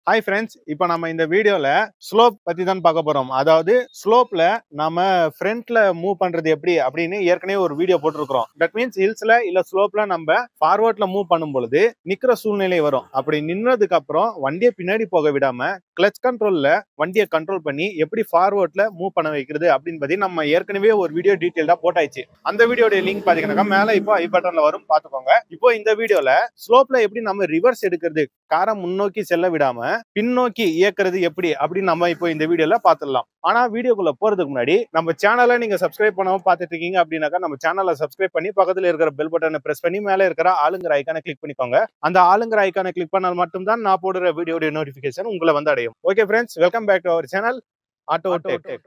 Hi friends, இப்போ நம்ம இந்த வீடியோல ஸ்லோப் பத்தி தான் பார்க்க போறோம். அதாவது ஸ்லோப்ல நாம ஃப்ரண்ட்ல மூவ் பண்றது எப்படி அப்படின்னு ஏற்கனவே ஒரு வீடியோ போட்டுருக்கோம். தட் மீன்ஸ் ஹில்ஸ்ல இல்ல ஸ்லோப்ல நம்ம ஃபார்வர்ட்ல மூவ் பண்ணும் பொழுது நிக்கிற சூழ்நிலை வரும். அப்படி நின்னதுக்கு அப்புறம் வண்டியை பின்னாடி போக விடாம கிளட்ச் கண்ட்ரோல்ல வண்டியை கண்ட்ரோல் பண்ணி எப்படி ஃபார்வர்ட்ல மூவ் பண்ண வைக்கிறது அப்படின்னு பத்தி நம்ம ஏற்கனவே ஒரு வீடியோ டீடைலா போட்டாச்சு. அந்த வீடியோட லிங்க் பாத்தீங்கன்னா மேல இப்போ ஐ பட்டன்ல வரும், பாத்துக்கோங்க. இப்போ இந்த வீடியோல ஸ்லோப்ல எப்படி நம்ம ரிவர்ஸ் எடுக்கிறது, காரை முன்னோக்கி செல்ல விடாம பின்னோக்கி இயக்குறது எப்படி அப்படின்னு நம்ம இப்போ இந்த வீடியோல பாத்துடலாம். ஆனா வீடியோக்குள்ள போறதுக்கு முன்னாடி நம்ம சேனலை நீங்க சப்ஸ்கிரைப் பண்ணாம பாத்துட்டு இருக்கீங்க அப்படின்னாக்கா நம்ம சேனலை சப்ஸ்கிரைப் பண்ணி பக்கத்துல இருக்கிற பெல் பட்டனை பிரஸ் பண்ணி மேல இருக்கிற ஆளுங்கிற ஐக்கானை கிளிக் பண்ணிக்கோங்க. அந்த ஆளுங்கிற ஐக்கானை கிளிக் பண்ணால் மட்டும்தான் நான் போடுற வீடியோட நோட்டிபிகேஷன் உங்களை வந்து அடையும். Okay friends, welcome back to our channel auto tech.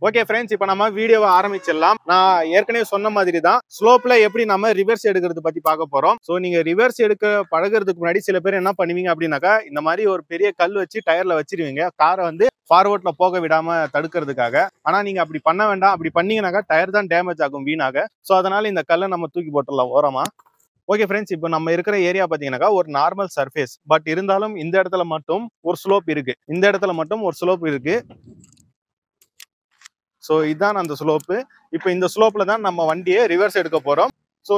Okay friends, இப்போ நம்ம வீடியோவை ஆரம்பிச்சிடலாம். நான் ஏற்கனவே சொன்ன மாதிரி தான் ஸ்லோப்ல எப்படி நம்ம ரிவர்ஸ் எடுக்கிறது பத்தி பார்க்க போறோம். ஸோ நீங்க ரிவர்ஸ் எடுக்க பழகிறதுக்கு முன்னாடி சில பேர் என்ன பண்ணுவீங்க அப்படின்னாக்கா, இந்த மாதிரி ஒரு பெரிய கல் வச்சு டயர்ல வச்சிருவீங்க, காரை வந்து ஃபார்வர்ட்ல போக விடாம தடுக்கிறதுக்காக. ஆனா நீங்க அப்படி பண்ண வேண்டாம். அப்படி பண்ணீங்கன்னாக்கா டயர் தான் டேமேஜ் ஆகும் வீணாக. ஸோ அதனால இந்த கல்லை நம்ம தூக்கி போட்டுடலாம் ஓரமா. ஓகே ஃப்ரெண்ட்ஸ், இப்போ நம்ம இருக்கிற ஏரியா பாத்தீங்கன்னாக்கா ஒரு நார்மல் சர்ஃபேஸ். பட் இருந்தாலும் இந்த இடத்துல மட்டும் ஒரு ஸ்லோப் இருக்கு. இந்த இடத்துல மட்டும் ஒரு ஸ்லோப் இருக்கு. ஸோ இதுதான் அந்த ஸ்லோப்பு. இப்போ இந்த ஸ்லோப்ல தான் நம்ம வண்டியை ரிவர்ஸ் எடுக்க போறோம். ஸோ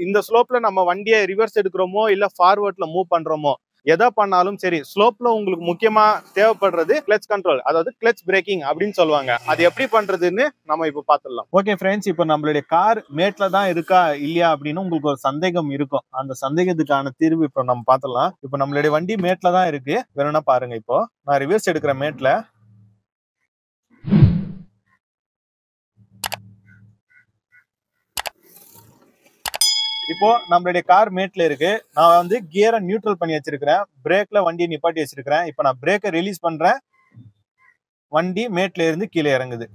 இந்த ஸ்லோப்ல நம்ம வண்டியை ரிவர்ஸ் எடுக்கிறோமோ இல்ல ஃபார்வர்ட்ல மூவ் பண்றோமோ எதை பண்ணாலும் சரி, ஸ்லோப்ல உங்களுக்கு முக்கியமா தேவைப்படுறது கிளட்ச் கண்ட்ரோல், அதாவது கிளட்ச் பிரேக்கிங் அப்படின்னு சொல்லுவாங்க. அது எப்படி பண்றதுன்னு நம்ம இப்போ பார்த்துடலாம். ஓகே ஃப்ரெண்ட்ஸ், இப்போ நம்மளுடைய கார் மேட்ல தான் இருக்கா இல்லையா அப்படின்னு உங்களுக்கு ஒரு சந்தேகம் இருக்கும். அந்த சந்தேகத்துக்கான தீர்வு இப்போ நம்ம பார்த்துடலாம். இப்போ நம்மளுடைய வண்டி மேட்ல தான் இருக்கு. வேணும்னா பாருங்க. இப்போ நான் ரிவர்ஸ் எடுக்கிற மேட்ல இப்போ நம்மளுடைய கார் மேட்ல இருக்கு. நான் வந்து கியரை நியூட்ரல் பண்ணி வச்சிருக்கிறேன், பிரேக்ல வண்டியை நிப்பாட்டி வச்சிருக்கிறேன். இப்போ நான் பிரேக்கை ரிலீஸ் பண்றேன், வண்டி மேட்ல இருந்து கீழே இறங்குது.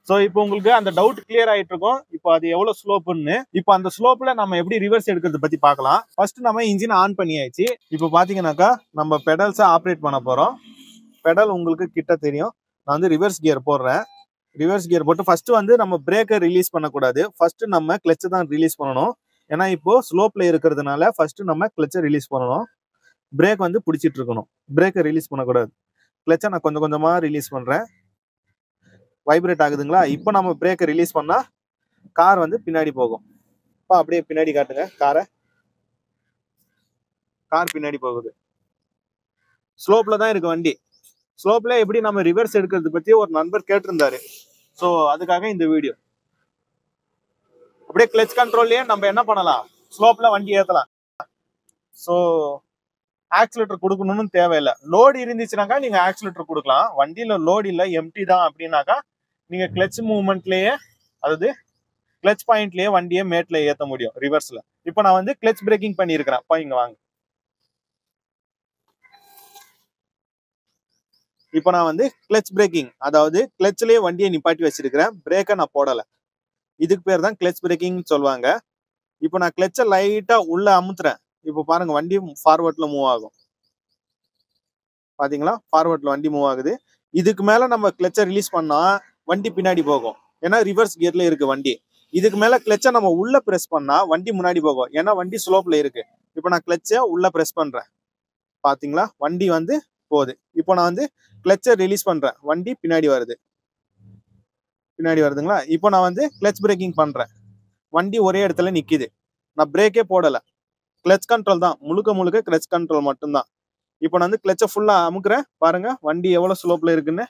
ஸோ இப்போ உங்களுக்கு அந்த டவுட் கிளியர் ஆயிட்டு இருக்கும், இப்போ அது எவ்வளவு ஸ்லோப்புன்னு. இப்போ அந்த ஸ்லோப்ல நம்ம எப்படி ரிவர்ஸ் எடுக்கிறது பத்தி பார்க்கலாம். ஃபர்ஸ்ட் நம்ம இன்ஜின் ஆன் பண்ணியாச்சு. இப்போ பாத்தீங்கன்னாக்கா நம்ம பெடல்ஸை ஆப்ரேட் பண்ண போறோம். பெடல் உங்களுக்கு கிட்ட தெரியும். நான் வந்து ரிவர்ஸ் கியர் போடுறேன். ரிவர்ஸ் கியர் போட்டு ஃபர்ஸ்ட் வந்து நம்ம பிரேக்கை ரிலீஸ் பண்ணக்கூடாது. ஃபர்ஸ்ட் நம்ம கிளட்சை தான் ரிலீஸ் பண்ணணும். ஏன்னா இப்போ ஸ்லோப்ல இருக்கிறதுனால ஃபர்ஸ்ட் நம்ம கிளட்சை ரிலீஸ் பண்ணணும். பிரேக் வந்து பிடிச்சிட்டு இருக்கணும், பிரேக்கை ரிலீஸ் பண்ணக்கூடாது. கிளட்சை நான் கொஞ்சம் கொஞ்சமா ரிலீஸ் பண்றேன். வைப்ரேட் ஆகுதுங்களா? இப்போ நம்ம பிரேக்கை ரிலீஸ் பண்ணா கார் வந்து பின்னாடி போகும். இப்போ அப்படியே பின்னாடி காட்டுங்க காரை. கார் பின்னாடி போகுது. ஸ்லோப்ல தான் இருக்கு வண்டி. ஸ்லோப்ல எப்படி நம்ம ரிவர்ஸ் எடுக்கிறது பத்தி ஒரு நண்பர் கேட்டிருந்தாரு. ஸோ அதுக்காக இந்த வீடியோ. அப்படியே கிளட்ச் கண்ட்ரோல்லயே நம்ம என்ன பண்ணலாம், ஸ்லோப்ல வண்டி ஏத்தலாம். ஸோ ஆக்சிலேட்டர் கொடுக்கணும்னு தேவையில்லை. லோடு இருந்துச்சுனாக்கா நீங்க ஆக்சிலேட்டர் கொடுக்கலாம். வண்டியில லோடு இல்லை, எம்டி தான் அப்படின்னாக்கா நீங்க கிளட்ச் மூவ்மெண்ட்லயே, அதாவது கிளட்ச் பாயிண்ட்லயே வண்டியை மேட்ல ஏத்த முடியும் ரிவர்ஸ்ல. இப்போ நான் வந்து கிளட்ச் பிரேக்கிங் பண்ணியிருக்கிறேன். அப்பா இங்க வாங்க. இப்போ நான் வந்து கிளட்ச் பிரேக்கிங், அதாவது கிளட்ச்லயே வண்டியை நிப்பாட்டி வச்சிருக்கிறேன், பிரேக்கை நான் போடல. இதுக்கு பேர் தான் கிளட்ச் பிரேக்கிங் சொல்லுவாங்க. இப்போ நான் கிளட்சை லைட்டா உள்ள அமுத்துறேன். இப்போ பாருங்க வண்டி ஃபார்வர்ட்ல மூவ் ஆகும். பாத்தீங்களா? ஃபார்வர்ட்ல வண்டி மூவ் ஆகுது. இதுக்கு மேல நம்ம கிளட்சை ரிலீஸ் பண்ணா வண்டி பின்னாடி போகும். ஏன்னா ரிவர்ஸ் கியர்ல இருக்கு வண்டி. இதுக்கு மேல கிளட்சை நம்ம உள்ள பிரஸ் பண்ணா வண்டி முன்னாடி போகும். ஏன்னா வண்டி ஸ்லோப்ல இருக்கு. இப்போ நான் கிளட்சை உள்ள பிரஸ் பண்றேன். பாத்தீங்களா? வண்டி வந்து போகுது. இப்போ நான் வந்து கிளட்சை ரிலீஸ் பண்றேன், வண்டி பின்னாடி வருது. பின்னாடி வருதுங்களா? இப்போ நான் வந்து கிளட்ச் பிரேக்கிங் பண்றேன், வண்டி ஒரே இடத்துல நிக்குது. நான் பிரேக்கே போடல, கிளட்ச் கண்ட்ரோல் தான், முழுக்க முழுக்க கிளட்ச் கண்ட்ரோல் மட்டும்தான். இப்போ நான் வந்து கிளட்சை ஃபுல்லா அமுக்குறேன். பாருங்க வண்டி எவ்வளவு ஸ்லோப்ல இருக்குன்னு.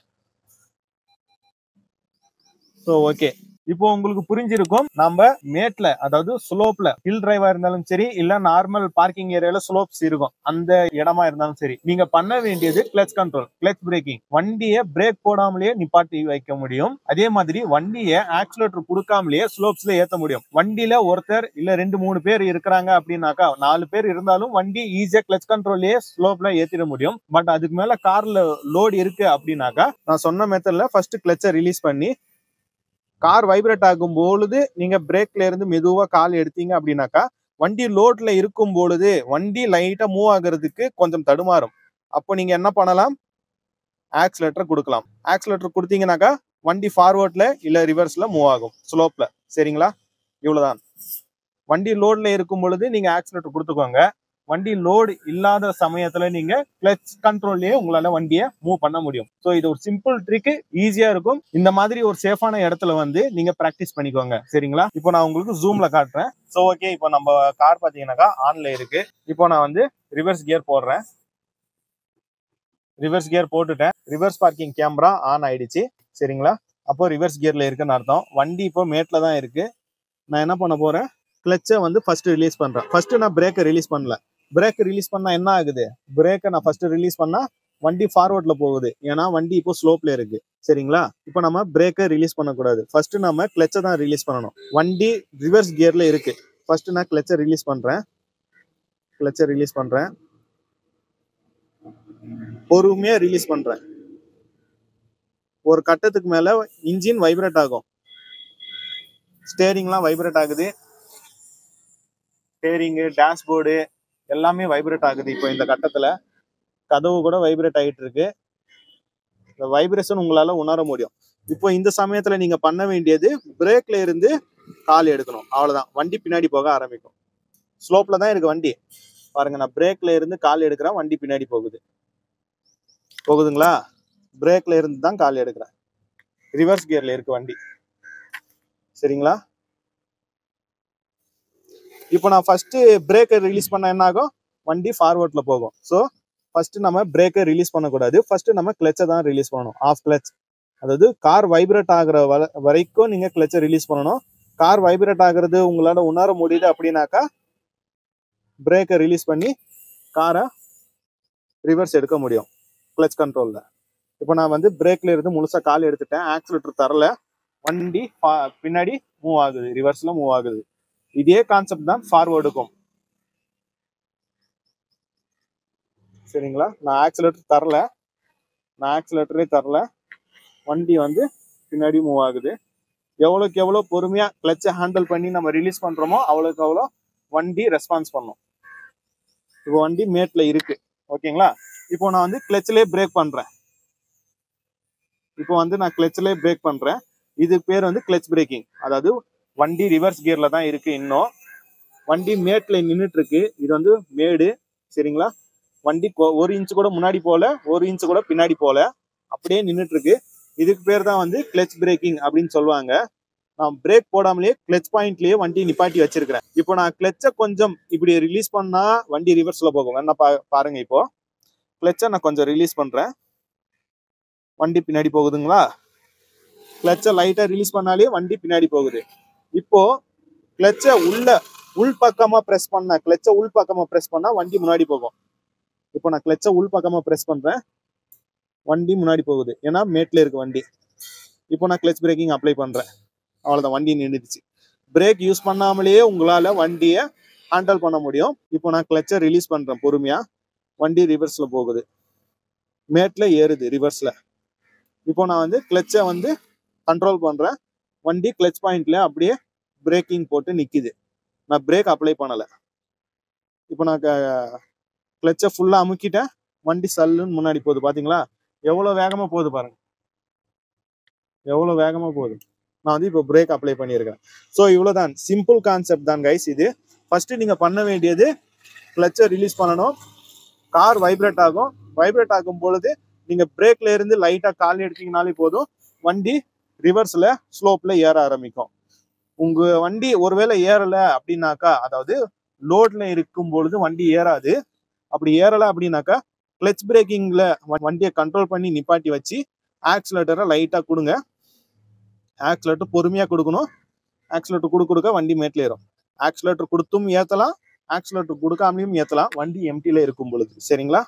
ஸோ ஓகே, இப்போ உங்களுக்கு புரிஞ்சிருக்கும். நம்ம மேட்ல, அதாவது ஸ்லோப்ல, ஹில் டிரைவா இருந்தாலும் சரி இல்ல நார்மல் பார்க்கிங் ஏரியால ஸ்லோப்ஸ் இருக்கும், அந்த இடமா இருந்தாலும் சரி, நீங்க பண்ண வேண்டியது கிளட்ச் கண்ட்ரோல், கிளட்ச் பிரேக்கிங். வண்டியை பிரேக் போடாமலேயே நிப்பாட்டி வைக்க முடியும். அதே மாதிரி வண்டியை ஆக்சிலேட்டர் கொடுக்காமலேயே ஸ்லோப்ஸ்ல ஏத்த முடியும். வண்டியில ஒருத்தர் இல்ல 2-3 பேர் இருக்கிறாங்க அப்படின்னாக்கா, 4 பேர் இருந்தாலும் வண்டி ஈஸியா கிளட்ச் கண்ட்ரோல்லயே ஸ்லோப்ல ஏத்திட முடியும். பட் அதுக்கு மேல கார்ல லோடு இருக்கு அப்படின்னாக்கா, நான் சொன்ன மெத்தட்ல ஃபர்ஸ்ட் கிளட்சை ரிலீஸ் பண்ணி கார் வைப்ரேட் ஆகும் பொழுது நீங்க பிரேக்ல இருந்து மெதுவா கால் எடுத்தீங்க அப்படின்னாக்கா, வண்டி லோட்ல இருக்கும் பொழுது வண்டி லைட்டா மூவ் ஆகுறதுக்கு கொஞ்சம் தடுமாறும். அப்போ நீங்க என்ன பண்ணலாம், ஆக்சிலேட்டர் கொடுக்கலாம். ஆக்சிலேட்டர் கொடுத்தீங்கன்னாக்கா வண்டி ஃபார்வர்ட்ல இல்ல ரிவர்ஸ்ல மூவ் ஆகும் ஸ்லோப்ல. சரிங்களா? இவ்வளவுதான். வண்டி லோட்ல இருக்கும் பொழுது நீங்க ஆக்சிலேட்டர் கொடுத்துக்கோங்க. வண்டி லோடு இல்லாத சமயத்துல நீங்க கிளச் கண்ட்ரோல்லயே உங்களால வண்டியை மூவ் பண்ண முடியும். ஸோ இது ஒரு சிம்பிள் ட்ரிக், ஈஸியா இருக்கும். இந்த மாதிரி ஒரு சேஃபான இடத்துல வந்து நீங்க பிராக்டிஸ் பண்ணிக்கோங்க. சரிங்களா? இப்போ நான் உங்களுக்கு ஜூம்ல காட்டுறேன். ஸோ ஓகே, இப்போ நம்ம கார் பாத்தீங்கன்னாக்கா ஆன்ல இருக்கு. இப்போ நான் வந்து ரிவர்ஸ் கியர் போடுறேன். ரிவர்ஸ் கியர் போட்டுட்டேன். ரிவர்ஸ் பார்க்கிங் கேமரா ஆன் ஆயிடுச்சு. சரிங்களா? அப்போ ரிவர்ஸ் கியர்ல இருக்குன்னு அர்த்தம். வண்டி இப்போ மேட்ல தான் இருக்கு. நான் என்ன பண்ண போறேன், கிளச்சை வந்து ஃபர்ஸ்ட் ரிலீஸ் பண்றேன். ஃபர்ஸ்ட் நான் பிரேக்கை ரிலீஸ் பண்ணல. பிரேக் ரிலீஸ் பண்ணா என்ன ஆகுது, பிரேக்கை நான் ஃபர்ஸ்ட் ரிலீஸ் பண்ணா வண்டி ஃபார்வர்ட்ல போகுது. ஏன்னா வண்டி இப்போ ஸ்லோப்ல இருக்கு. சரிங்களா? இப்போ நம்ம பிரேக்கை ரிலீஸ் பண்ணக்கூடாது. ஃபர்ஸ்ட் நம்ம கிளச்சை தான் ரிலீஸ் பண்ணணும். வண்டி ரிவர்ஸ் கியர்ல இருக்கு. ஃபர்ஸ்ட் நான் கிளச்சை ரிலீஸ் பண்றேன். கிளச்சை ரிலீஸ் பண்றேன். பொறுமையா ரிலீஸ் பண்றேன். ஒரு கட்டத்துக்கு மேல இன்ஜின் வைப்ரேட் ஆகும். ஸ்டேரிங்லாம் வைப்ரேட் ஆகுது. ஸ்டேரிங்கு, டேஷ்போர்டு எல்லாமே வைப்ரேட் ஆகுது. இப்போ இந்த கட்டத்துல கதவு கூட வைப்ரேட் ஆகிட்டு இருக்கு. இந்த வைப்ரேஷன் உங்களால உணர முடியும். இப்போ இந்த சமயத்துல நீங்க பண்ண வேண்டியது பிரேக்ல இருந்து கால் எடுக்கணும். அவ்வளவுதான். வண்டி பின்னாடி போக ஆரம்பிக்கும். ஸ்லோப்ல தான் இருக்கு வண்டி. பாருங்க, நான் பிரேக்ல இருந்து கால் எடுக்கிறேன், வண்டி பின்னாடி போகுது. போகுதுங்களா? பிரேக்ல இருந்து தான் கால் எடுக்கிறேன். ரிவர்ஸ் கியர்ல இருக்கு வண்டி. சரிங்களா? இப்போ நான் ஃபர்ஸ்ட் பிரேக்கை ரிலீஸ் பண்ண என்ன ஆகும், வண்டி ஃபார்வர்ட்ல போகும். ஸோ ஃபர்ஸ்ட் நம்ம பிரேக்கை ரிலீஸ் பண்ணக்கூடாது. ஃபர்ஸ்ட் நம்ம கிளச்சை தான் ரிலீஸ் பண்ணணும். ஆஃப் கிளச், அதாவது கார் வைப்ரேட் ஆகுற வரைக்கும் நீங்க கிளச்சை ரிலீஸ் பண்ணணும். கார் வைப்ரேட் ஆகுறது உங்களால உணர முடியுது அப்படின்னாக்கா பிரேக்கை ரிலீஸ் பண்ணி காரை ரிவர்ஸ் எடுக்க முடியும் கிளச் கண்ட்ரோல்ல. இப்போ நான் வந்து பிரேக்ல இருந்து முழுசா கால் எடுத்துட்டேன். ஆக்சிலேட்டர் தரல. வண்டி பின்னாடி மூவ் ஆகுது, ரிவர்ஸ்ல மூவ் ஆகுது. இதே கான்செப்ட் தான் ஃபார்வர்டுக்கும். சரிங்களா? நான் ஆக்சிலேட்டர் தரல. நான் ஆக்சிலேட்டரே தரல. வண்டி வந்து பின்னாடி மூவ் ஆகுது. எவ்வளோக்கு எவ்வளோ பொறுமையா கிளச்சை ஹேண்டில் பண்ணி நம்ம ரிலீஸ் பண்றோமோ அவ்வளோக்கு அவ்வளோ வண்டி ரெஸ்பான்ஸ் பண்ணும். இப்போ வண்டி மேட்ல இருக்கு. ஓகேங்களா? இப்போ நான் வந்து கிளச்சிலே பிரேக் பண்றேன். இப்போ வந்து நான் கிளச்சிலே பிரேக் பண்றேன். இது பேர் வந்து கிளச் பிரேக்கிங். அதாவது வண்டி ரிவர்ஸ் கியர்ல தான் இருக்கு. இன்னும் வண்டி மேட்ல நின்றுட்டு இருக்கு. இது வந்து மேடு. சரிங்களா? வண்டி 1 இன்ச் கூட முன்னாடி போல, 1 இன்ச் கூட பின்னாடி போல, அப்படியே நின்றுட்டு இருக்கு. இதுக்கு பேர் தான் வந்து கிளச் பிரேக்கிங் அப்படின்னு சொல்லுவாங்க. நான் பிரேக் போடாமலேயே கிளச் பாயிண்ட்லயே வண்டி நிப்பாட்டி வச்சிருக்கிறேன். இப்போ நான் கிளச்சை கொஞ்சம் இப்படி ரிலீஸ் பண்ணா வண்டி ரிவர்ஸ்ல போகும். என்ன பாருங்க, இப்போ கிளச்சை நான் கொஞ்சம் ரிலீஸ் பண்றேன். வண்டி பின்னாடி போகுதுங்களா? கிளச்சை லைட்டா ரிலீஸ் பண்ணாலே வண்டி பின்னாடி போகுது. இப்போ கிளச்சை உள் பக்கமா பிரஸ் பண்ண, கிளச்சை உள் பக்கமா பிரஸ் பண்ணா வண்டி முன்னாடி போகும். இப்போ நான் கிளச்சை உள் பக்கமா பிரஸ் பண்றேன், வண்டி முன்னாடி போகுது. ஏன்னா மேட்ல இருக்கு வண்டி. இப்போ நான் கிளச் பிரேக்கிங் அப்ளை பண்றேன். அவ்வளவுதான், வண்டி நின்றுச்சு. பிரேக் யூஸ் பண்ணாமலேயே உங்களால வண்டியை ஹேண்டில் பண்ண முடியும். இப்போ நான் கிளச்சை ரிலீஸ் பண்றேன் பொறுமையா. வண்டி ரிவர்ஸ்ல போகுது, மேட்ல ஏறுது ரிவர்ஸ்ல. இப்போ நான் வந்து கிளச்சை வந்து கண்ட்ரோல் பண்றேன். வண்டி கிளச் பாயிண்ட்ல அப்படியே பிரேக்கிங் போட்டு நிக்குது. நான் பிரேக் அப்ளை பண்ணல. இப்போ நான் கிளச்சை ஃபுல்லா அமுக்கிட்டேன். வண்டி சல்லுன்னு முன்னாடி போகுது. பாத்தீங்களா எவ்வளவு வேகமா போகுது பாருங்க, எவ்வளவு வேகமா போகுது. நான் வந்து இப்போ பிரேக் அப்ளை பண்ணியிருக்கேன். ஸோ இவ்வளவுதான், சிம்பிள் கான்செப்ட் தான் கைஸ் இது. ஃபர்ஸ்ட் நீங்க பண்ண வேண்டியது கிளச்சை ரிலீஸ் பண்ணணும். கார் வைப்ரேட் ஆகும். வைப்ரேட் ஆகும் பொழுது நீங்க பிரேக்ல இருந்து லைட்டா கால் எடுத்தீங்கனாலே போதும், வண்டி ரிவர்ஸ்ல ஸ்லோப்ல ஏற ஆரம்பிக்கும். உங்க வண்டி ஒருவேளை ஏறல அப்படின்னாக்கா, அதாவது லோட்ல இருக்கும் பொழுது வண்டி ஏறாது. அப்படி ஏறல அப்படின்னாக்கா கிளச் பிரேக்கிங்ல வண்டியை கண்ட்ரோல் பண்ணி நிப்பாட்டி வச்சு ஆக்சிலேட்டரை லைட்டா கொடுங்க. ஆக்சிலேட்டர் பொறுமையா கொடுக்கணும். ஆக்சிலேட்டர் கொடுக்க வண்டி மேட்ல ஏறும். ஆக்சிலேட்டர் கொடுத்தும் ஏத்தலாம், ஆக்சிலேட்டர் கொடுக்காமலையும் ஏத்தலாம், வண்டி எம்டில இருக்கும் பொழுது. சரிங்களா?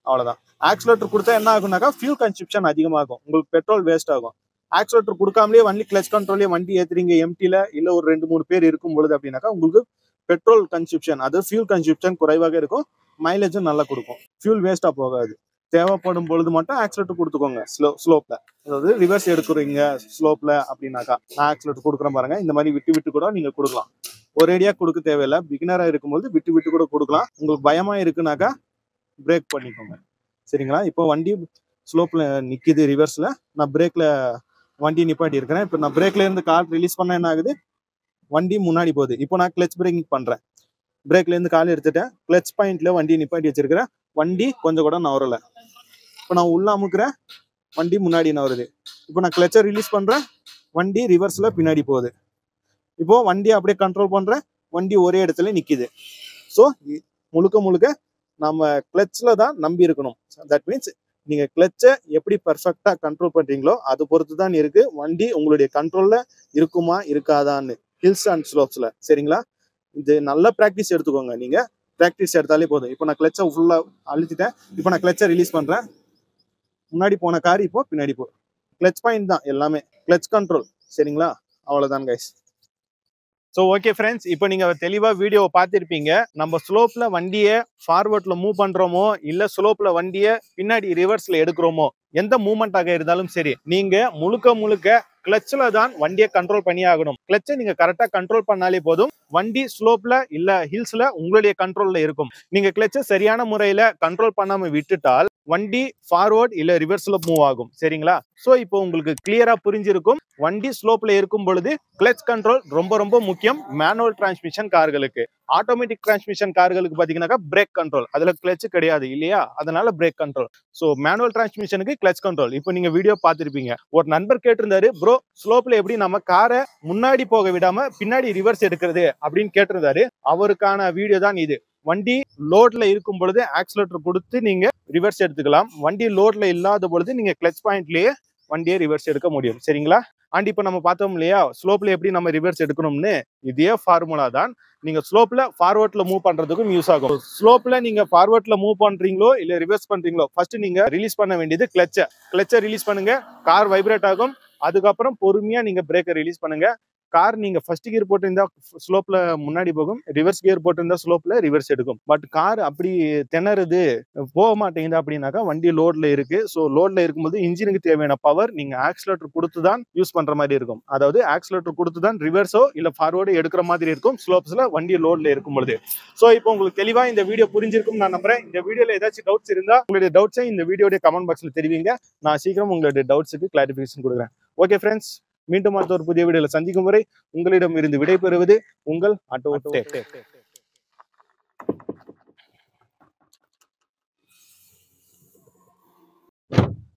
அவ்வளவுதான். ஆக்சிலேட்டர் கொடுத்தா என்ன ஆகும்னாக்கா ஃபியூல் கன்சப்ஷன் அதிகமாகும், உங்களுக்கு பெட்ரோல் வேஸ்ட் ஆகும். ஆக்சிலேட்டர் கொடுக்காமலே வண்டி கிளச் கண்ட்ரோலே வண்டி ஏத்துறீங்க எம்டில, இல்ல ஒரு 2-3 பேர் இருக்கும் பொழுது அப்படின்னாக்கா உங்களுக்கு பெட்ரோல் கன்சப்ஷன், அதாவது ஃபியூல் கன்சப்ஷன் குறைவாக இருக்கும். மைலேஜும் நல்லா கொடுக்கும். ஃபியூல் வேஸ்டா போகாது. தேவைப்படும் பொழுது மட்டும் ஆக்சிலேட்டர் கொடுத்துக்கோங்க ஸ்லோப்ல. அதாவது ரிவர்ஸ் எடுக்கிறீங்க ஸ்லோப்ல அப்படின்னாக்கா நான் ஆக்சிலேட்டர் கொடுக்குறேன் பாருங்க. இந்த மாதிரி விட்டு விட்டு கூட நீங்க கொடுக்கலாம். ஒரேடியா கொடுக்க தேவையில்லை. பிகினரா இருக்கும்போது விட்டு விட்டு கூட கொடுக்கலாம். உங்களுக்கு பயமா இருக்குனாக்கா பிரேக் பண்ணிக்கோங்க. சரிங்களா? இப்போ வண்டி ஸ்லோப்ல நிக்குது ரிவர்ஸ்ல, நான் பிரேக்ல வண்டி நிப்பாட்டி இருக்கிறேன். இப்போ நான் பிரேக்ல இருந்து கால் ரிலீஸ் பண்ண என்ன ஆகுது, வண்டி முன்னாடி போகுது. இப்போ நான் கிளச் பிரேக்கிங் பண்றேன், பிரேக்ல இருந்து கால் எடுத்துட்டேன், கிளச் பாயிண்ட்ல வண்டி நிப்பாட்டி வச்சிருக்கிறேன், வண்டி கொஞ்சம் கூட நவரல. இப்போ நான் உள்ள அமுக்குறேன், வண்டி முன்னாடி நவருது. இப்போ நான் கிளச்சை ரிலீஸ் பண்றேன், வண்டி ரிவர்ஸ்ல பின்னாடி போகுது. இப்போ வண்டி அப்படியே கண்ட்ரோல் பண்றேன், வண்டி ஒரே இடத்துல நிக்குது. ஸோ முழுக்க முழுக்க நம்ம கிளச்ல தான் நம்பி இருக்கணும். தட் மீன்ஸ் நீங்க கிளச்சை எப்படி பர்ஃபெக்டா கண்ட்ரோல் பண்றீங்களோ அது பொறுத்து தான் இருக்கு வண்டி உங்களுடைய கண்ட்ரோல்ல இருக்குமா இருக்காதான்னு ஹில்ஸ் அண்ட் ஸ்லோப்ஸ்ல. சரிங்களா? இது நல்ல ப்ராக்டிஸ் எடுத்துக்கோங்க. நீங்க ப்ராக்டிஸ் எடுத்தாலே போதும். இப்போ நான் கிளச்சை ஃபுல்லா அழுத்திட்டேன், இப்போ நான் கிளச்சை ரிலீஸ் பண்றேன், முன்னாடி போன கார் இப்போ பின்னாடி போ. கிளச் பாயிண்ட் தான் எல்லாமே, கிளச் கண்ட்ரோல். சரிங்களா? அவ்வளவுதான் கைஸ். ஸோ ஓகே ஃப்ரெண்ட்ஸ், இப்போ நீங்க தெளிவா வீடியோவை பார்த்துருப்பீங்க. நம்ம ஸ்லோப்ல வண்டியை ஃபார்வர்ட்ல மூவ் பண்றோமோ இல்ல ஸ்லோப்ல வண்டியை பின்னாடி ரிவர்ஸ்ல எடுக்கிறோமோ, எந்த மூவ்மெண்டாக இருந்தாலும் சரி, நீங்க முழுக்க முழுக்க கிளச்ல தான் வண்டியை கண்ட்ரோல் பண்ணி ஆகணும். கிளச்சை நீங்க கரெக்டா கண்ட்ரோல் பண்ணாலே போதும், வண்டி ஸ்லோப்ல இல்ல ஹில்ஸ்ல உங்களுடைய கண்ட்ரோல்ல இருக்கும். நீங்க கிளச்சை சரியான முறையில கண்ட்ரோல் பண்ணாம விட்டுட்டால் வண்டி ஃபார்வர்ட் இல்ல ரிவர்ஸ்ல மூவ் ஆகும். சரிங்களா? சோ இப்போ உங்களுக்கு கிளியரா புரிஞ்சிருக்கும், வண்டி ஸ்லோப்ல இருக்கும் பொழுது கிளச் கண்ட்ரோல் ரொம்ப ரொம்ப முக்கியம். மேனுவல் டிரான்ஸ்மிஷன் கார்களுக்கு, ஆட்டோமேட்டிக் டிரான்ஸ்மிஷன் கார்களுக்கு பாத்தீங்கன்னா பிரேக் கண்ட்ரோல், அதுல கிளச் கிடையாது இல்லையா, அதனால பிரேக் கண்ட்ரோல். சோ மேனுவல் டிரான்ஸ்மிஷனுக்கு கிளச் கண்ட்ரோல். இப்போ நீங்க வீடியோ பார்த்திருப்பீங்க. ஒரு நண்பர் கேட்டிருந்தாரு, ப்ரோ ஸ்லோப்ல எப்படி நம்ம காரை முன்னாடி போக விடாம பின்னாடி ரிவர்ஸ் எடுக்கிறது அப்படின்னு கேட்டிருந்தாரு. அவருக்கான வீடியோ தான் இது. வண்டி லோட்ல இருக்கும் பொழுது ஆக்சிலேட்டர் கொடுத்து நீங்க ரிவர்ஸ் எடுத்துக்கலாம். வண்டி லோட்ல இல்லாத பொழுது நீங்க கிளச் பாயிண்ட்லயே வண்டியை ரிவர்ஸ் எடுக்க முடியும். சரிங்களா? அண்ட் இப்போ நம்ம பார்த்தோம் இல்லையா ஸ்லோப்ல எப்படி நம்ம ரிவர்ஸ் எடுக்கணும்னு, இதே ஃபார்முலா தான் நீங்க ஸ்லோப்ல ஃபார்வர்ட்ல மூவ் பண்றதுக்கும் யூஸ் ஆகும். ஸ்லோப்ல நீங்க ஃபார்வர்ட்ல மூவ் பண்றீங்களோ இல்ல ரிவர்ஸ் பண்றீங்களோ, ஃபர்ஸ்ட் நீங்க ரிலீஸ் பண்ண வேண்டியது கிளச்சை ரிலீஸ் பண்ணுங்க, கார் வைப்ரேட் ஆகும். அதுக்கப்புறம் பொறுமையா நீங்க பிரேக்கை ரிலீஸ் பண்ணுங்க. கார் நீங்க ஃபர்ஸ்ட் கியர் போட்டிருந்தா ஸ்லோப்ல முன்னாடி போகும், ரிவர்ஸ் கியர் போட்டிருந்தா ஸ்லோப்ல ரிவர்ஸ் எடுக்கும். பட் கார் அப்படி திணறுது, போக மாட்டேங்குது அப்படின்னாக்கா வண்டி லோட்ல இருக்கு. ஸோ லோட்ல இருக்கும்போது இன்ஜினுக்கு தேவையான பவர் நீங்க ஆக்சிலேட்டர் கொடுத்து தான் யூஸ் பண்ற மாதிரி இருக்கும். அதாவது ஆக்சிலேட்டர் கொடுத்து தான் ரிவர்ஸோ இல்ல ஃபார்வர்டோ எடுக்கிற மாதிரி இருக்கும் ஸ்லோப்ஸ்ல வண்டி லோட்ல இருக்கும் பொழுது. ஸோ இப்போ உங்களுக்கு தெளிவா இந்த வீடியோ புரிஞ்சிருக்கும் நான் நம்புறேன். இந்த வீடியோல ஏதாச்சும் டவுட்ஸ் இருந்தா உங்களுடைய டவுட்ஸை இந்த வீடியோட கமெண்ட் பாக்ஸ்ல தெரிவிங்க. நான் சீக்கிரம் உங்களுடைய டவுட்ஸுக்கு கிளாரிஃபிகேஷன் கொடுக்குறேன். ஓகே ஃப்ரெண்ட்ஸ், மீண்டும் அடுத்த ஒரு புதிய வீடியோல சந்திக்கும் வரை உங்களிடம் இருந்து விடைபெறுவது உங்கள் ஆட்டோ டெக்.